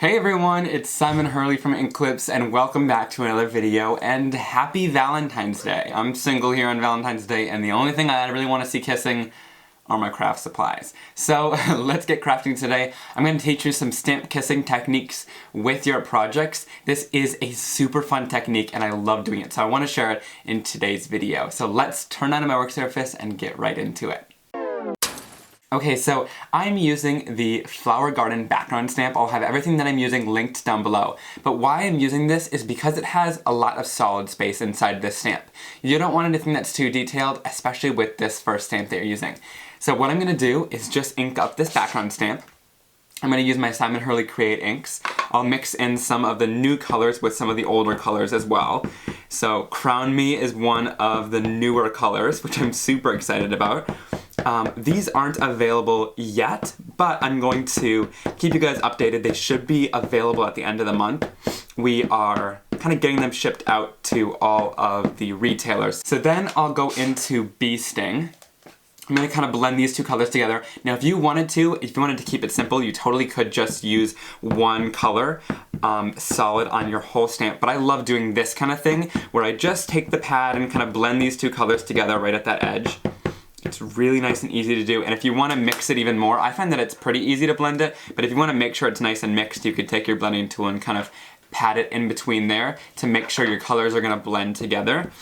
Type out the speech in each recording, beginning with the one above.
Hey everyone, it's Simon Hurley from Inklipse and welcome back to another video and happy Valentine's Day. I'm single here on Valentine's Day and the only thing I really want to see kissing are my craft supplies. So let's get crafting today. I'm going to teach you some stamp kissing techniques with your projects. This is a super fun technique and I love doing it, so I want to share it in today's video. So let's turn on my work surface and get right into it. Okay, so I'm using the Flower Garden background stamp. I'll have everything that I'm using linked down below. But why I'm using this is because it has a lot of solid space inside this stamp. You don't want anything that's too detailed, especially with this first stamp that you're using. So what I'm going to do is just ink up this background stamp. I'm going to use my Simon Hurley Create inks. I'll mix in some of the new colors with some of the older colors as well. So Crown Me is one of the newer colors, which I'm super excited about. These aren't available yet, but I'm going to keep you guys updated. They should be available at the end of the month. We are kind of getting them shipped out to all of the retailers. So then I'll go into Bee Sting. I'm going to kind of blend these two colors together. Now if you wanted to keep it simple, you totally could just use one color solid on your whole stamp. But I love doing this kind of thing where I just take the pad and kind of blend these two colors together right at that edge. It's really nice and easy to do, and if you want to mix it even more, I find that it's pretty easy to blend it, but if you want to make sure it's nice and mixed, you could take your blending tool and kind of pat it in between there to make sure your colors are going to blend together.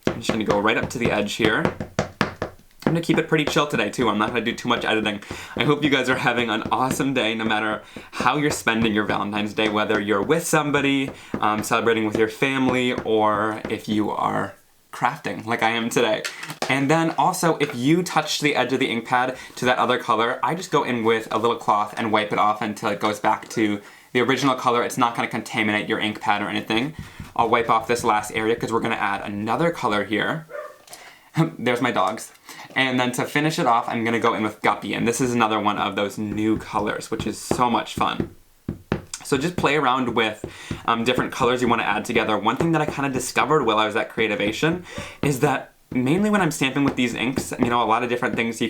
I'm just going to go right up to the edge here. I'm going to keep it pretty chill today too. I'm not going to do too much editing. I hope you guys are having an awesome day no matter how you're spending your Valentine's Day, whether you're with somebody, celebrating with your family, or if you are crafting like I am today. And then also, if you touch the edge of the ink pad to that other color, I just go in with a little cloth and wipe it off until it goes back to the original color. It's not going to contaminate your ink pad or anything. I'll wipe off this last area because we're going to add another color here. There's my dogs. And then to finish it off, I'm going to go in with Guppy, and this is another one of those new colors, which is so much fun. So just play around with different colors you want to add together. One thing that I kind of discovered while I was at Creativation is that mainly when I'm stamping with these inks, you know, a lot of different things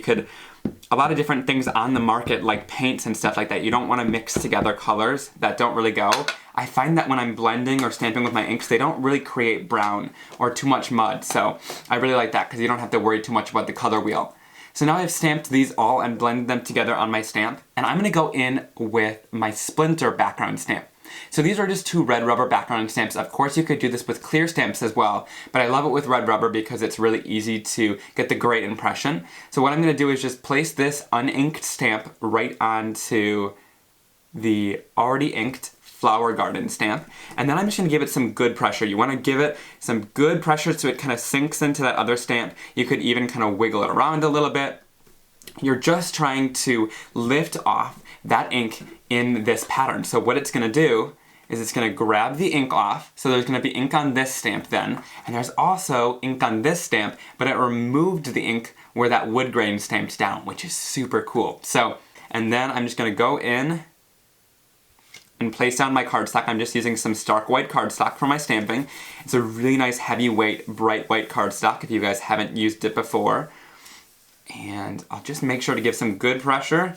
on the market like paints and stuff like that, you don't want to mix together colors that don't really go. I find that when I'm blending or stamping with my inks, they don't really create brown or too much mud. So I really like that because you don't have to worry too much about the color wheel. So now I've stamped these all and blended them together on my stamp, and I'm going to go in with my Splinter background stamp. So these are just two red rubber background stamps. Of course you could do this with clear stamps as well, but I love it with red rubber because it's really easy to get the great impression. So what I'm going to do is just place this uninked stamp right onto the already inked Flower Garden stamp, and then I'm just going to give it some good pressure. You want to give it some good pressure so it kind of sinks into that other stamp. You could even kind of wiggle it around a little bit. You're just trying to lift off that ink in this pattern. So what it's going to do is it's going to grab the ink off, so there's going to be ink on this stamp then, and there's also ink on this stamp, but it removed the ink where that wood grain stamped down, which is super cool. So, and then I'm just going to go in and place down my cardstock. I'm just using some stark white cardstock for my stamping. It's a really nice heavyweight, bright white cardstock if you guys haven't used it before. And I'll just make sure to give some good pressure.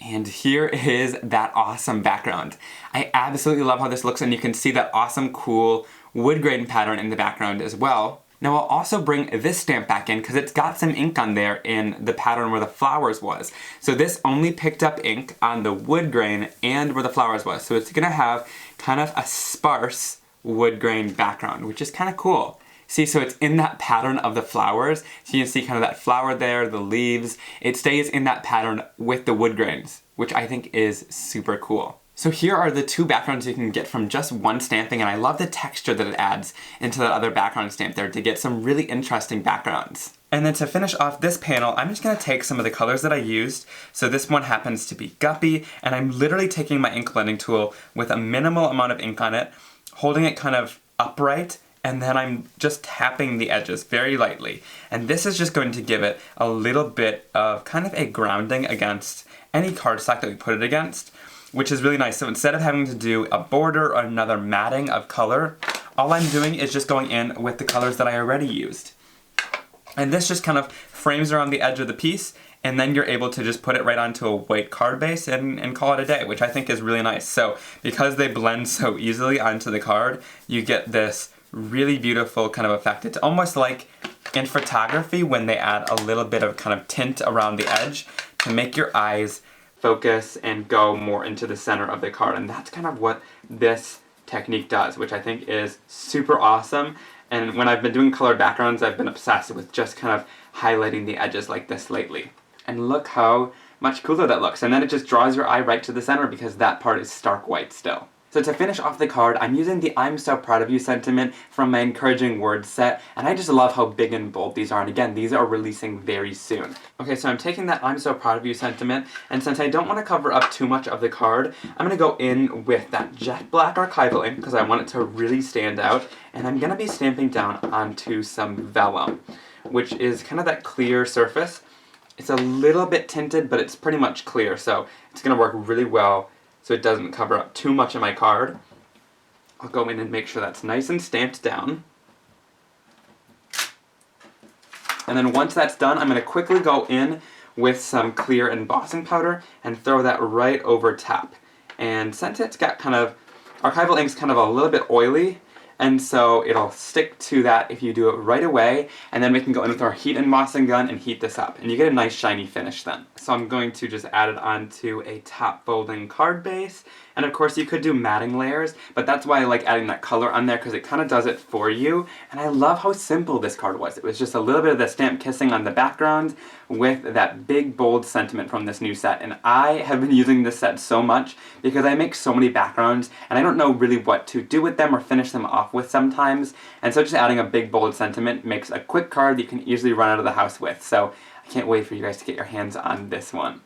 And here is that awesome background. I absolutely love how this looks, and you can see that awesome, cool wood grain pattern in the background as well. Now I'll also bring this stamp back in because it's got some ink on there in the pattern where the flowers was. So this only picked up ink on the wood grain and where the flowers was. So it's going to have kind of a sparse wood grain background, which is kind of cool. See, so it's in that pattern of the flowers. So you can see kind of that flower there, the leaves. It stays in that pattern with the wood grains, which I think is super cool. So here are the two backgrounds you can get from just one stamping, and I love the texture that it adds into that other background stamp there to get some really interesting backgrounds. And then to finish off this panel, I'm just going to take some of the colors that I used. So this one happens to be Guppy, and I'm literally taking my ink blending tool with a minimal amount of ink on it, holding it kind of upright, and then I'm just tapping the edges very lightly. And this is just going to give it a little bit of kind of a grounding against any cardstock that we put it against, which is really nice. So instead of having to do a border or another matting of color, all I'm doing is just going in with the colors that I already used. And this just kind of frames around the edge of the piece and then you're able to just put it right onto a white card base and call it a day, which I think is really nice. So because they blend so easily onto the card, you get this really beautiful kind of effect. It's almost like in photography when they add a little bit of kind of tint around the edge to make your eyes focus and go more into the center of the card. And that's kind of what this technique does, which I think is super awesome. And when I've been doing colored backgrounds, I've been obsessed with just kind of highlighting the edges like this lately. And look how much cooler that looks. And then it just draws your eye right to the center because that part is stark white still. So to finish off the card, I'm using the I'm so proud of you sentiment from my encouraging words set, and I just love how big and bold these are, and again, these are releasing very soon. Okay, so I'm taking that I'm so proud of you sentiment, and since I don't want to cover up too much of the card, I'm going to go in with that jet black archival ink because I want it to really stand out, and I'm going to be stamping down onto some vellum, which is kind of that clear surface. It's a little bit tinted, but it's pretty much clear, so it's going to work really well so it doesn't cover up too much of my card. I'll go in and make sure that's nice and stamped down. And then once that's done, I'm going to quickly go in with some clear embossing powder and throw that right over top. And since it's got kind of, archival ink's kind of a little bit oily, and so it'll stick to that if you do it right away, and then we can go in with our heat embossing gun and heat this up, and you get a nice shiny finish then. So I'm going to just add it onto a top folding card base, and of course you could do matting layers, but that's why I like adding that color on there because it kind of does it for you, and I love how simple this card was. It was just a little bit of the stamp kissing on the background with that big bold sentiment from this new set, and I have been using this set so much because I make so many backgrounds and I don't know really what to do with them or finish them off with sometimes, and so just adding a big bold sentiment makes a quick card that you can easily run out of the house with. So I can't wait for you guys to get your hands on this one.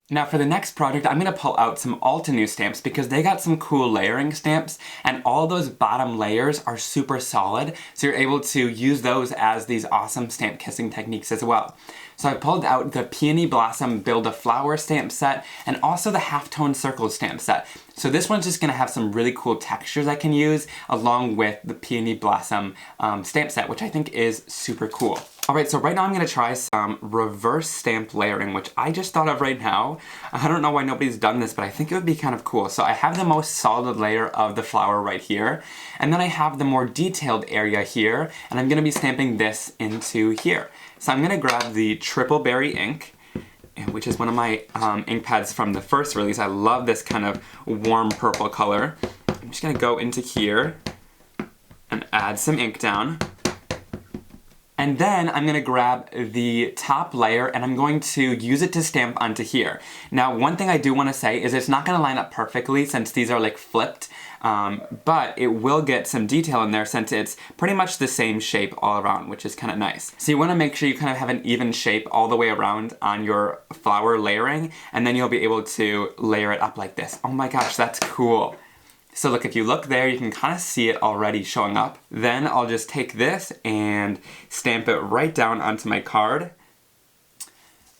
Now for the next project, I'm going to pull out some Altenew stamps because they got some cool layering stamps, and all those bottom layers are super solid, so you're able to use those as these awesome stamp kissing techniques as well. So I pulled out the Peony Blossom Build a Flower stamp set and also the Halftone Circle stamp set. So this one's just going to have some really cool textures I can use along with the Peony Blossom stamp set, which I think is super cool. Alright, so right now I'm going to try some reverse stamp layering, which I just thought of right now. I don't know why nobody's done this, but I think it would be kind of cool. So I have the most solid layer of the flower right here, and then I have the more detailed area here, and I'm going to be stamping this into here. So I'm going to grab the Triple Berry ink, which is one of my ink pads from the first release. I love this kind of warm purple color. I'm just going to go into here and add some ink down. And then I'm going to grab the top layer and I'm going to use it to stamp onto here. Now one thing I do want to say is it's not going to line up perfectly since these are like flipped, but it will get some detail in there since it's pretty much the same shape all around, which is kind of nice. So you want to make sure you kind of have an even shape all the way around on your flower layering, and then you'll be able to layer it up like this. Oh my gosh, that's cool. So look, if you look there, you can kind of see it already showing up. Then I'll just take this and stamp it right down onto my card.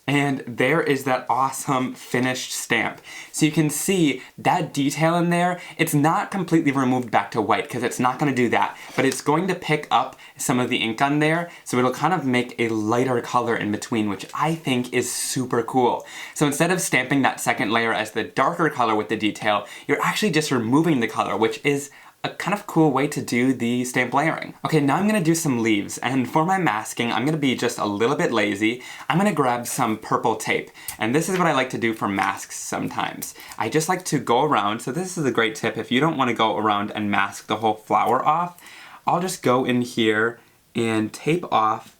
And there is that awesome finished stamp. So you can see that detail in there, it's not completely removed back to white because it's not going to do that, but it's going to pick up some of the ink on there, so it'll kind of make a lighter color in between, which I think is super cool. So instead of stamping that second layer as the darker color with the detail, you're actually just removing the color, which is a kind of cool way to do the stamp layering. Okay, now I'm gonna do some leaves, and for my masking, I'm gonna be just a little bit lazy. I'm gonna grab some purple tape, and this is what I like to do for masks sometimes. I just like to go around, so this is a great tip. If you don't wanna go around and mask the whole flower off, I'll just go in here and tape off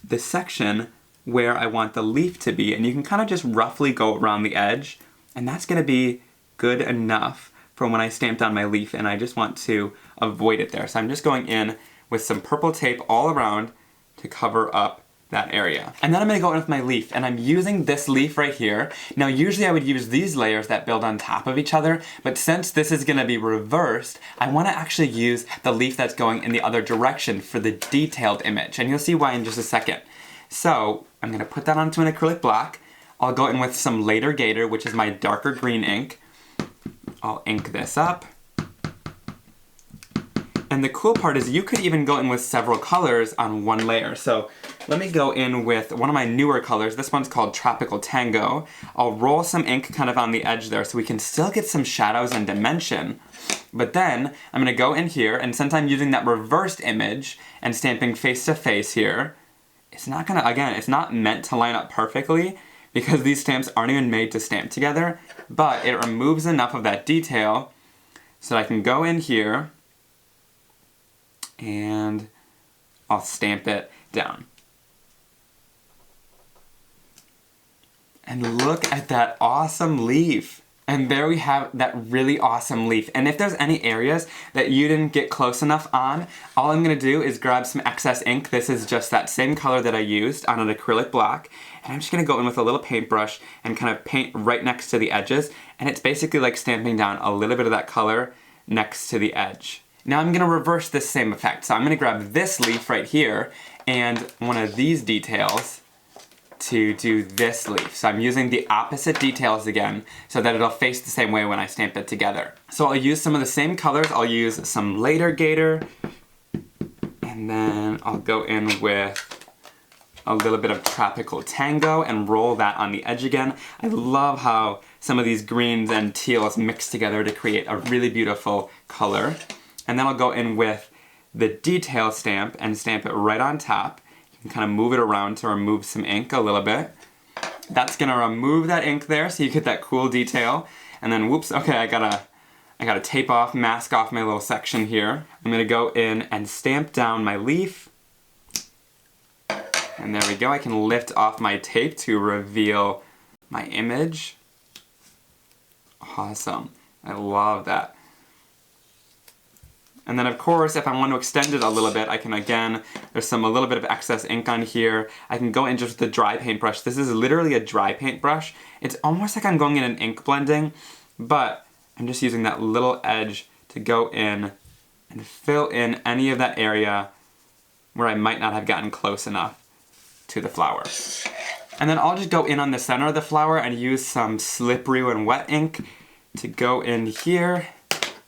the section where I want the leaf to be, and you can kind of just roughly go around the edge, and that's gonna be good enough from when I stamped on my leaf, and I just want to avoid it there. So I'm just going in with some purple tape all around to cover up that area. And then I'm going to go in with my leaf, and I'm using this leaf right here. Now usually I would use these layers that build on top of each other, but since this is going to be reversed, I want to actually use the leaf that's going in the other direction for the detailed image, and you'll see why in just a second. So I'm going to put that onto an acrylic block. I'll go in with some Later Gator, which is my darker green ink. I'll ink this up. And the cool part is you could even go in with several colors on one layer. So let me go in with one of my newer colors. This one's called Tropical Tango. I'll roll some ink kind of on the edge there so we can still get some shadows and dimension. But then I'm going to go in here, and since I'm using that reversed image and stamping face to face here, it's not going to, again, it's not meant to line up perfectly because these stamps aren't even made to stamp together, but it removes enough of that detail so that I can go in here and I'll stamp it down. And look at that awesome leaf. And there we have that really awesome leaf. And if there's any areas that you didn't get close enough on, all I'm going to do is grab some excess ink. This is just that same color that I used on an acrylic block. And I'm just going to go in with a little paintbrush and kind of paint right next to the edges. And it's basically like stamping down a little bit of that color next to the edge. Now I'm going to reverse this same effect. So I'm going to grab this leaf right here and one of these details to do this leaf. So I'm using the opposite details again so that it'll face the same way when I stamp it together. So I'll use some of the same colors. I'll use some Later Gator, and then I'll go in with a little bit of Tropical Tango and roll that on the edge again. I love how some of these greens and teals mix together to create a really beautiful color. And then I'll go in with the detail stamp and stamp it right on top. And kind of move it around to remove some ink a little bit. That's gonna remove that ink there so you get that cool detail. And then whoops, okay, I gotta tape off, mask off my little section here. I'm gonna go in and stamp down my leaf. And there we go, I can lift off my tape to reveal my image. Awesome, I love that. And then of course, if I want to extend it a little bit, I can again, there's a little bit of excess ink on here. I can go in just with the dry paintbrush. This is literally a dry paintbrush. It's almost like I'm going in an ink blending, but I'm just using that little edge to go in and fill in any of that area where I might not have gotten close enough to the flower. And then I'll just go in on the center of the flower and use some slippery and wet ink to go in here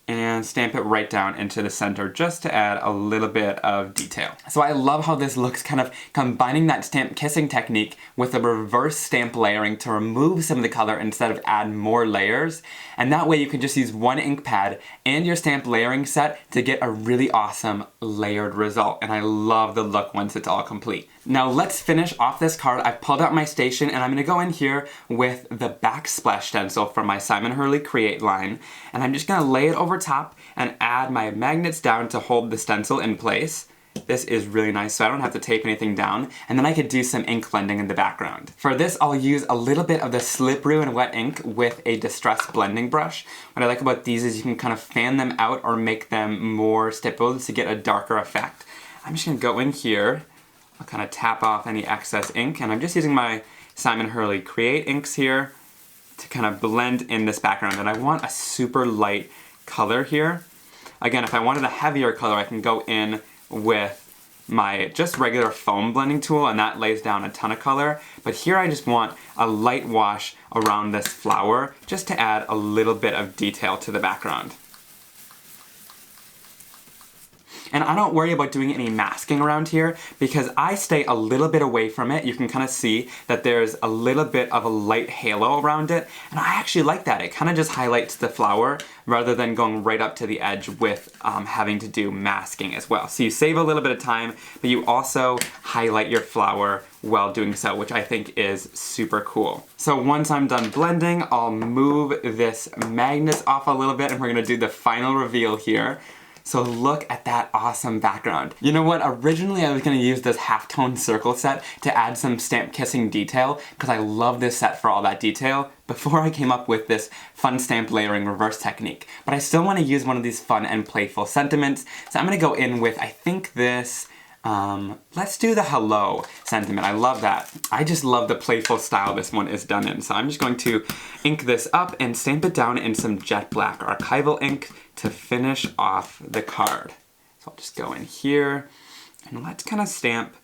and stamp it right down into the center just to add a little bit of detail. So I love how this looks, kind of combining that stamp kissing technique with a reverse stamp layering to remove some of the color instead of add more layers. And that way you can just use one ink pad and your stamp layering set to get a really awesome layered result. And I love the look once it's all complete. Now let's finish off this card. I've pulled out my station and I'm gonna go in here with the Backsplash stencil from my Simon Hurley Create line. And I'm just gonna lay it over top and add my magnets down to hold the stencil in place. This is really nice, so I don't have to tape anything down, and then I could do some ink blending in the background. For this, I'll use a little bit of the slippery and wet ink with a distress blending brush. What I like about these is you can kind of fan them out or make them more stippled to get a darker effect. I'm just gonna go in here, I'll kind of tap off any excess ink, and I'm just using my Simon Hurley Create inks here to kind of blend in this background, and I want a super light color here. Again, if I wanted a heavier color, I can go in with my just regular foam blending tool and that lays down a ton of color. But here I just want a light wash around this flower just to add a little bit of detail to the background. And I don't worry about doing any masking around here because I stay a little bit away from it. You can kind of see that there's a little bit of a light halo around it, and I actually like that. It kind of just highlights the flower rather than going right up to the edge with having to do masking as well. So you save a little bit of time, but you also highlight your flower while doing so, which I think is super cool. So once I'm done blending, I'll move this magnet off a little bit and we're gonna do the final reveal here. So look at that awesome background. You know what, originally I was gonna use this halftone circle set to add some stamp kissing detail because I love this set for all that detail before I came up with this fun stamp layering reverse technique. But I still wanna use one of these fun and playful sentiments. So I'm gonna go in with, I think this, let's do the hello sentiment. I love that. I just love the playful style this one is done in. So I'm just going to ink this up and stamp it down in some jet black archival ink to finish off the card. So I'll just go in here and let's kind of stamp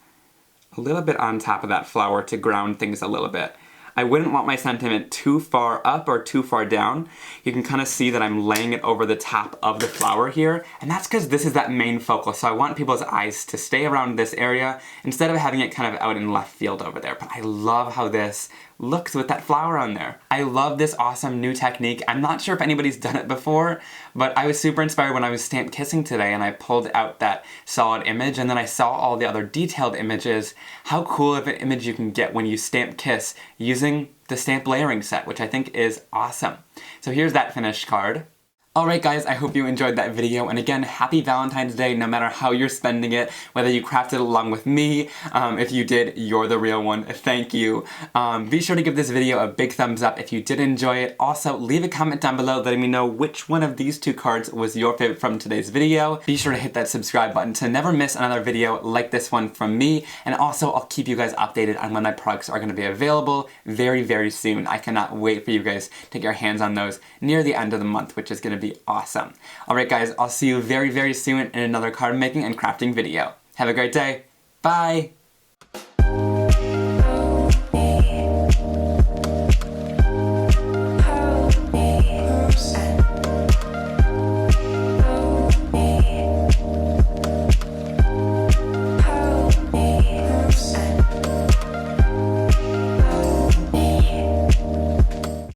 a little bit on top of that flower to ground things a little bit. I wouldn't want my sentiment too far up or too far down. You can kind of see that I'm laying it over the top of the flower here, and that's because this is that main focal, so I want people's eyes to stay around this area instead of having it kind of out in left field over there. But I love how this looks with that flower on there. I love this awesome new technique. I'm not sure if anybody's done it before, but I was super inspired when I was stamp kissing today and I pulled out that solid image and then I saw all the other detailed images. How cool of an image you can get when you stamp kiss using the stamp layering set, which I think is awesome. So here's that finished card. Alright guys, I hope you enjoyed that video, and again, happy Valentine's Day no matter how you're spending it, whether you crafted along with me. If you did, you're the real one. Thank you. Be sure to give this video a big thumbs up if you did enjoy it. Also, leave a comment down below letting me know which one of these two cards was your favorite from today's video. Be sure to hit that subscribe button to never miss another video like this one from me, and also I'll keep you guys updated on when my products are going to be available very, very soon. I cannot wait for you guys to get your hands on those near the end of the month, which is going to be awesome. Alright guys, I'll see you very, very soon in another card making and crafting video. Have a great day. Bye!